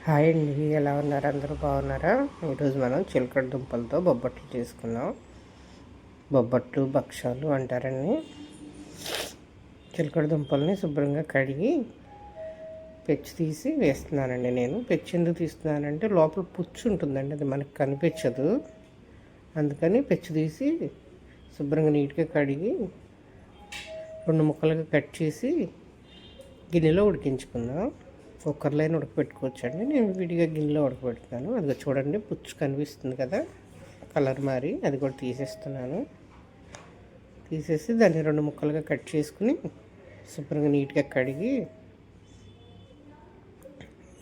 Hi అండి, ఎలా ఉన్నారు? అందరూ బాగున్నారా? ఈరోజు మనం చిలకడ దుంపలతో బొబ్బట్లు చేసుకున్నాం. బొబ్బట్లు భక్షాలు అంటారండి. చిలకడ దుంపల్ని శుభ్రంగా కడిగి పెచ్చు తీసి వేస్తున్నానండి. నేను పెచ్చు ఎందుకు తీస్తున్నానంటే లోపల పుచ్చు ఉంటుందండి, అది మనకు కనిపించదు. అందుకని పెచ్చు తీసి శుభ్రంగా నీట్గా కడిగి 2 ముక్కలుగా కట్ చేసి గిన్నెలో ఉడికించుకుందాం. కుక్కర్లో అయినా ఉడకపెట్టుకోవచ్చండి. నేను విడిగా గిన్నెలో ఉడకబెడతాను. అది చూడండి, పుచ్చు కనిపిస్తుంది కదా, కలర్ మారి, అది కూడా తీసేస్తున్నాను. తీసేసి దాన్ని 2 ముక్కలుగా కట్ చేసుకుని శుభ్రంగా నీట్గా కడిగి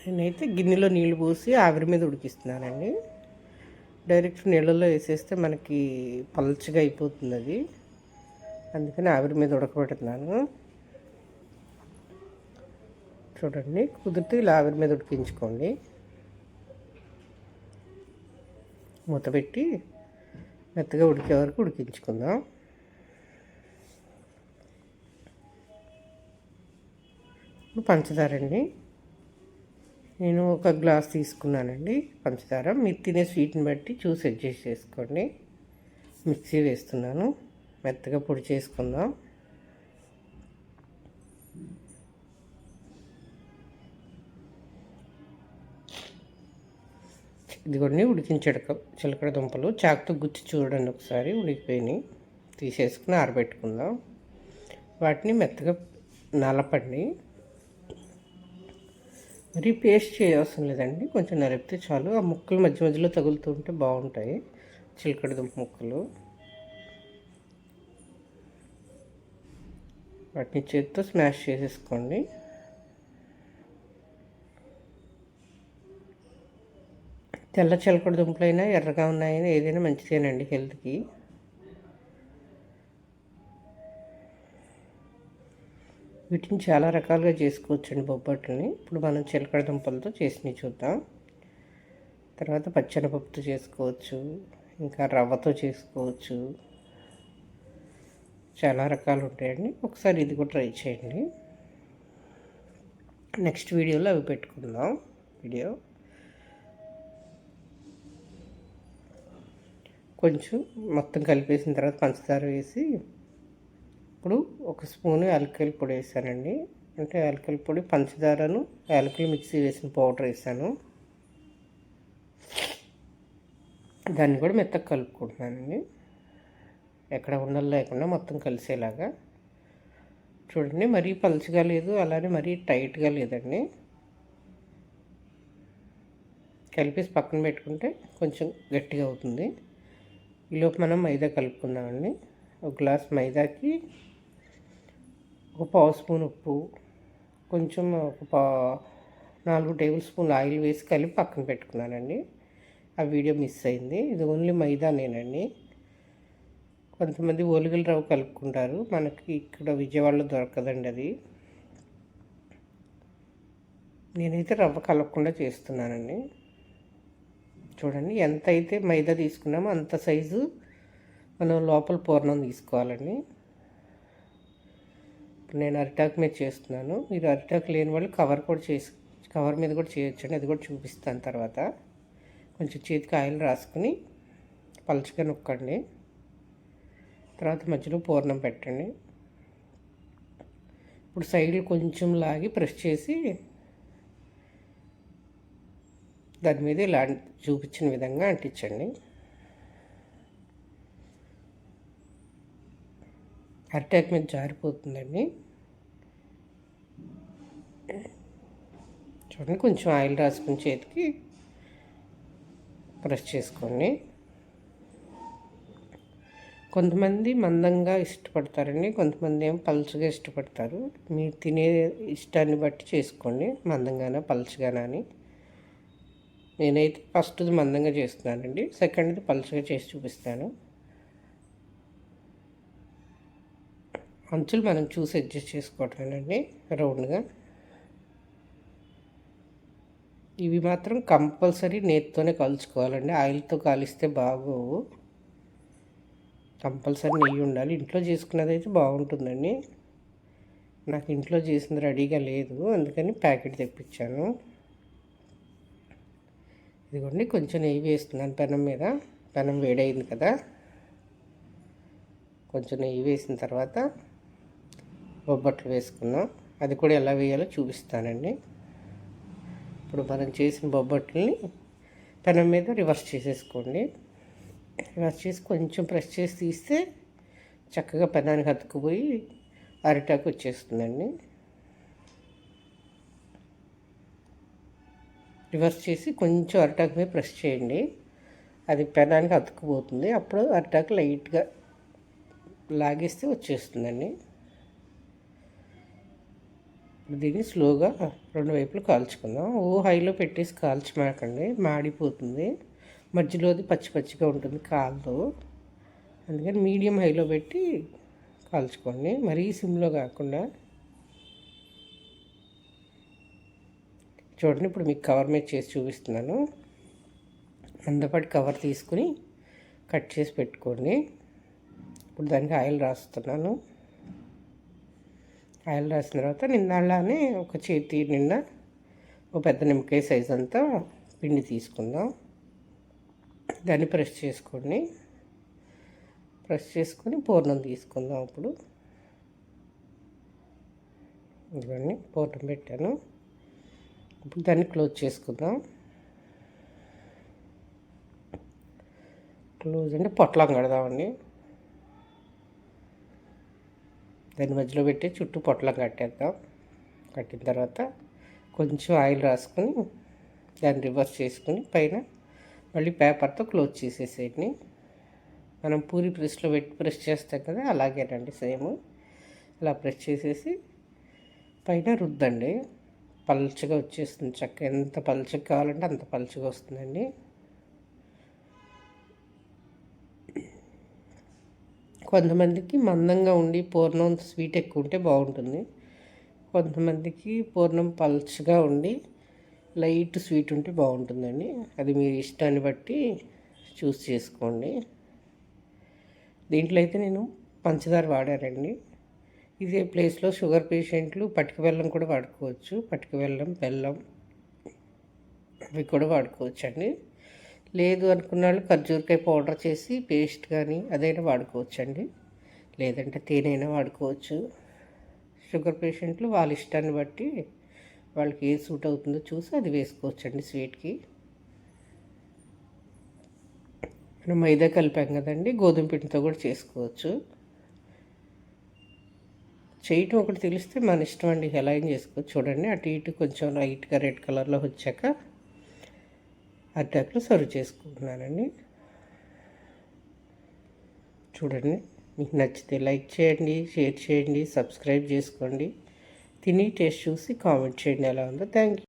నేనైతే గిన్నెలో నీళ్ళు పోసి ఆవిరి మీద ఉడికిస్తున్నానండి. డైరెక్ట్ నీళ్ళల్లో వేసేస్తే మనకి పల్చగా అయిపోతుంది అది. అందుకని ఆవిరి మీద ఉడకబెడుతున్నాను. చూడండి, కుదిరితే ఇలా ఆవిరి మీద ఉడికించుకోండి. మూత పెట్టి మెత్తగా ఉడికే వరకు ఉడికించుకుందాం. పంచదార అండి, నేను 1 గ్లాస్ తీసుకున్నానండి పంచదార. మీరు తినే స్వీట్ని బట్టి చూసి అడ్జస్ట్ చేసుకోండి. మిక్సీ వేస్తున్నాను, మెత్తగా పొడి చేసుకుందాం. ఇదిగోండి చిలకడ దుంపలు చాకుతో గుచ్చి చూడండి ఒకసారి, ఉడికిపోయినాయి. తీసేసుకుని ఆరబెట్టుకుందాం. వాటిని మెత్తగా నలపండి. మరి పేస్ట్ చేయవసరం లేదండి, కొంచెం నలిపితే చాలు. ఆ ముక్కలు మధ్య మధ్యలో తగులుతూ ఉంటే బాగుంటాయి చిలకడ దుంప ముక్కలు. వాటిని చేతితో స్మాష్ చేసేసుకోండి. తెల్ల చిలకడ దుంపలైనా ఎర్రగా ఉన్నాయని ఏదైనా మంచిదేనండి హెల్త్కి. వీటిని చాలా రకాలుగా చేసుకోవచ్చండి బొబ్బట్లని. ఇప్పుడు మనం చిలకడ దుంపలతో చేసినవి చూద్దాం. తర్వాత పచ్చెనపప్పుతో చేసుకోవచ్చు, ఇంకా రవ్వతో చేసుకోవచ్చు. చాలా రకాలు ఉంటాయండి. ఒకసారి ఇది కూడా ట్రై చేయండి. నెక్స్ట్ వీడియోలో అవి పెట్టుకుందాం. కొంచెం మొత్తం కలిపేసిన తర్వాత పంచదార వేసి, ఇప్పుడు 1 స్పూను యాలకుల పొడి వేసానండి. అంటే యాలకుల పొడి, పంచదారను యాలకులు మిక్సీ వేసిన పౌడర్ వేసాను. దాన్ని కూడా మెత్తగా కలుపుకుంటున్నానండి, ఎక్కడ ఉండలు లేకుండా మొత్తం కలిసేలాగా. చూడండి, మరీ పలుచగా లేదు, అలానే మరీ టైట్గా లేదండి. కలిపేసి పక్కన పెట్టుకుంటే కొంచెం గట్టిగా అవుతుంది. ఈలోపు మనం మైదా కలుపుకుందామండి. 1 గ్లాస్ మైదాకి 1 పావు స్పూన్ ఉప్పు, కొంచెం 4 టేబుల్ స్పూన్లు ఆయిల్ వేసి కలిపి పక్కన పెట్టుకున్నానండి. ఆ వీడియో మిస్ అయింది. ఇది ఓన్లీ మైదానేనండి. కొంతమంది ఓలిగల రవ్వ కలుపుకుంటారు, మనకి ఇక్కడ విజయవాడలో దొరకదండి అది. నేనైతే రవ్వ కలపకుండా చేస్తున్నానండి. చూడండి, ఎంత అయితే మైదా తీసుకున్నామో అంత సైజు మనం లోపల పూర్ణం తీసుకోవాలండి. ఇప్పుడు నేను అరిటాకు మీద చేస్తున్నాను. మీరు అరిటాకు లేని వాళ్ళు కవర్ మీద కూడా చేయొచ్చండి, అది కూడా చూపిస్తాను తర్వాత. కొంచెం చేతికి ఆయిల్ రాసుకుని పలుచగా నొక్కండి. తర్వాత మధ్యలో పూర్ణం పెట్టండి. ఇప్పుడు సైడ్లు కొంచెం లాగి ప్రెస్ చేసి దాని మీద ఇలా చూపించిన విధంగా అంటించండి. అరిటాకు మీద జారిపోతుందండి. చూడండి, కొంచెం ఆయిల్ రాసుకుని చేతికి ప్రెస్ చేసుకోండి. కొంతమంది మందంగా ఇష్టపడతారండి, కొంతమంది ఏమో పలుచగా ఇష్టపడతారు. మీరు తినే ఇష్టాన్ని బట్టి చేసుకోండి, మందంగానా పలుచగానా అని. నేనైతే ఫస్ట్ది మందంగా చేస్తున్నానండి, సెకండ్ది పలుచగా చేసి చూపిస్తాను. అంచులు మనం చూసి అడ్జస్ట్ చేసుకోవటమేనండి రౌండ్గా. ఇవి మాత్రం కంపల్సరీ నేతితోనే కలుసుకోవాలండి, ఆయిల్తో కాలిస్తే బాగోవు. కంపల్సరీ నెయ్యి ఉండాలి. ఇంట్లో చేసుకున్నది అయితే బాగుంటుందండి. నాకు ఇంట్లో చేసింది రెడీగా లేదు, అందుకని ప్యాకెట్ తెప్పించాను. ఇదిగోండి కొంచెం నెయ్యి వేస్తున్నాను పెనం మీద. పెనం వేడైంది కదా, కొంచెం నెయ్యి వేసిన తర్వాత బొబ్బట్లు వేసుకున్నాం. అది కూడా ఎలా వేయాలో చూపిస్తానండి. ఇప్పుడు మనం చేసిన బొబ్బట్లని పెనం మీద రివర్స్ చేసేసుకోండి. రివర్స్ చేసి కొంచెం ప్రెస్ చేసి తీస్తే చక్కగా పెనానికి అతుక్కుపోయి అరిటాకు వచ్చేస్తుందండి. రివర్స్ చేసి కొంచెం అరిటాకు మీద ప్రెస్ చేయండి, అది పెనానికి అతుక్కుపోతుంది. అప్పుడు అరిటాకు లైట్గా లాగేస్తే వచ్చేస్తుందండి. దీన్ని స్లోగా రెండు వైపులు కాల్చుకుందాం. హైలో పెట్టేసి కాల్చమాకండి, మాడిపోతుంది. మధ్యలోది పచ్చి పచ్చిగా ఉంటుంది కాలదు. అందుకని మీడియం హైలో పెట్టి కాల్చుకోండి, మరీ సిమ్లో కాకుండా. చూడండి, ఇప్పుడు మీకు కవర్ మీద చేసి చూపిస్తున్నాను. మందపాటి కవర్ తీసుకుని కట్ చేసి పెట్టుకోండి. ఇప్పుడు దానికి ఆయిల్ రాస్తున్నాను. ఆయిల్ రాసిన తర్వాత నిన్నలానే ఒక చేతి నిండా ఒక పెద్ద నిమ్మకాయ సైజ్ అంతా పిండి తీసుకుందాం. దాన్ని ప్రెస్ చేసుకోండి. ప్రెస్ చేసుకొని పూర్ణం తీసుకుందాం. ఇప్పుడు ఇవన్నీ పూర్ణం పెట్టాను. ఇప్పుడు దాన్ని క్లోజ్ చేసుకుందాం. క్లోజ్ అంటే పొట్లం కడదామండి. దాని మధ్యలో పెట్టి చుట్టూ పొట్లం కట్టేద్దాం. కట్టిన తర్వాత కొంచెం ఆయిల్ రాసుకొని దాన్ని రివర్స్ చేసుకుని పైన మళ్ళీ పేపర్తో క్లోజ్ చేసేసేయండి. మనం పూరి ప్రెస్లో పెట్టి ప్రెస్ చేస్తాం కదా, అలాగేనండి సేమ్. అలా ప్రెస్ చేసేసి పైన రుద్దండి. పల్చగా వచ్చేస్తుంది చక్కగా. ఎంత పల్చగా కావాలంటే అంత పల్చగా వస్తుందండి. కొంతమందికి మందంగా ఉండి పూర్ణం స్వీట్ ఎక్కువ ఉంటే బాగుంటుంది. కొంతమందికి పూర్ణం పల్చగా ఉండి లైట్ స్వీట్ ఉంటే బాగుంటుందండి. అది మీ ఇష్టాన్ని బట్టి చూస్ చేసుకోండి. దీంట్లో అయితే నేను పంచదార వాడానండి. ఇదే ప్లేస్లో షుగర్ పేషెంట్లు పటిక బెల్లం కూడా వాడుకోవచ్చు. పటిక బెల్లం, బెల్లం అవి కూడా వాడుకోవచ్చు అండి. లేదు అనుకున్న వాళ్ళు ఖర్జూరకాయ పౌడర్ చేసి పేస్ట్ కానీ అదైనా వాడుకోవచ్చు అండి. లేదంటే తేనైనా వాడుకోవచ్చు. షుగర్ పేషెంట్లు వాళ్ళ ఇష్టాన్ని బట్టి వాళ్ళకి ఏది సూట్ అవుతుందో చూసి అది వేసుకోవచ్చు అండి. స్వీట్కి మనం మైదా కలిపాం కదండి, గోధుమ పిండితో కూడా చేసుకోవచ్చు. చేయటం ఒకటి తెలిస్తే మన ఇష్టం అండి, ఎలా ఏం చేసుకోవచ్చు. చూడండి, అటు ఇటు కొంచెం లైట్గా రెడ్ కలర్లో వచ్చాక అరిటాకులు సర్వ్ చేసుకుంటున్నానండి. చూడండి, మీకు నచ్చితే లైక్ చేయండి, షేర్ చేయండి, సబ్స్క్రైబ్ చేసుకోండి. తిని టేస్ట్ చూసి కామెంట్ చేయండి ఎలా ఉందో. Thank you.